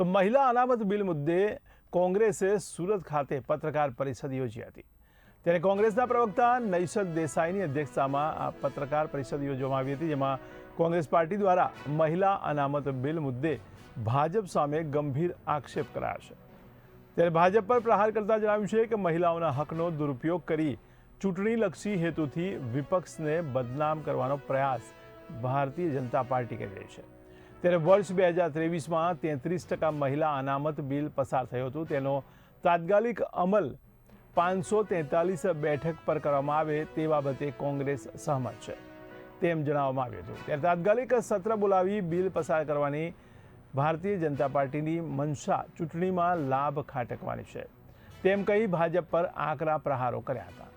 તો મહિલા અનામત બિલ મુદ્દે કોંગ્રેસે સુરત ખાતે પત્રકાર પરિષદ યોજી હતી। ત્યારે કોંગ્રેસના પ્રવક્તા નૈશદ દેસાઈની અધ્યક્ષતામાં આ પત્રકાર પરિષદ યોજવામાં આવી હતી, જેમાં કોંગ્રેસ પાર્ટી દ્વારા મહિલા અનામત બિલ મુદ્દે ભાજપ સામે ગંભીર આક્ષેપ કરાયા છે। ત્યારે ભાજપ પર પ્રહાર કરતા જણાવ્યું છે કે મહિલાઓના હકનો દુરુપયોગ કરી ચૂંટણીલક્ષી હેતુથી વિપક્ષને બદનામ કરવાનો પ્રયાસ ભારતીય જનતા પાર્ટી કરી રહી છે। ત્યારે વર્ષ 2023માં 33% મહિલા અનામત બિલ પસાર થયું હતું, તેનો તાત્કાલિક અમલ 543 બેઠક પર કરવામાં આવે તે બાબતે કોંગ્રેસ સહમત છે તેમ જણાવવામાં આવ્યું હતું। ત્યારે તાત્કાલિક સત્ર બોલાવી બિલ પસાર કરવાની ભારતીય જનતા પાર્ટીની મંશા ચૂંટણીમાં લાભ ખાટકવાની છે તેમ કહી ભાજપ પર આકરા પ્રહારો કર્યા હતા।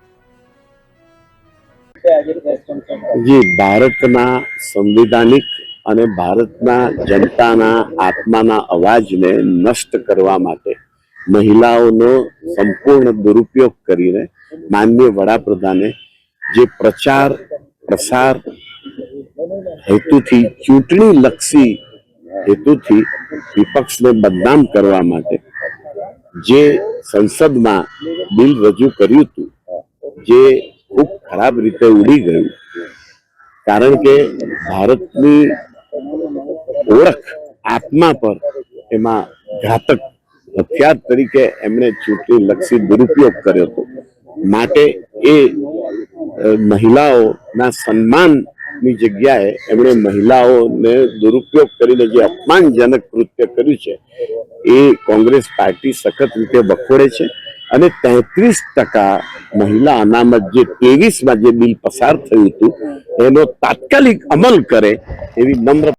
जी, भारतना संविधानिक અને ભારતના જનતાના આત્માના અવાજને નષ્ટ કરવા માટે મહિલાઓનો સંપૂર્ણ દુરુપયોગ કરીને માનનીય વડાપ્રધાને જે પ્રચાર પ્રસાર હેતુથી ચૂંટણીલક્ષી હેતુથી વિપક્ષને બદનામ કરવા માટે જે સંસદમાં બિલ રજૂ કર્યું હતું, જે ખૂબ ખરાબ રીતે ઉડી ગયું। કારણ કે ભારતની ઓળખ આત્મા પર એમાં ઘાતક હથિયાર તરીકે એમણે ચૂંટણીલક્ષી દુરુપયોગ કર્યો હતો। માટે એ મહિલાઓના સન્માનની જગ્યાએ એમણે મહિલાઓને દુરુપયોગ કરીને જે અપમાનજનક કૃત્ય કર્યું છે એ કોંગ્રેસ પાર્ટી સખત રીતે વખોડે છે અને 33% મહિલા અનામત જે 23માં જે બિલ પસાર થયું હતું એનો તાત્કાલિક અમલ કરે એવી નમ્ર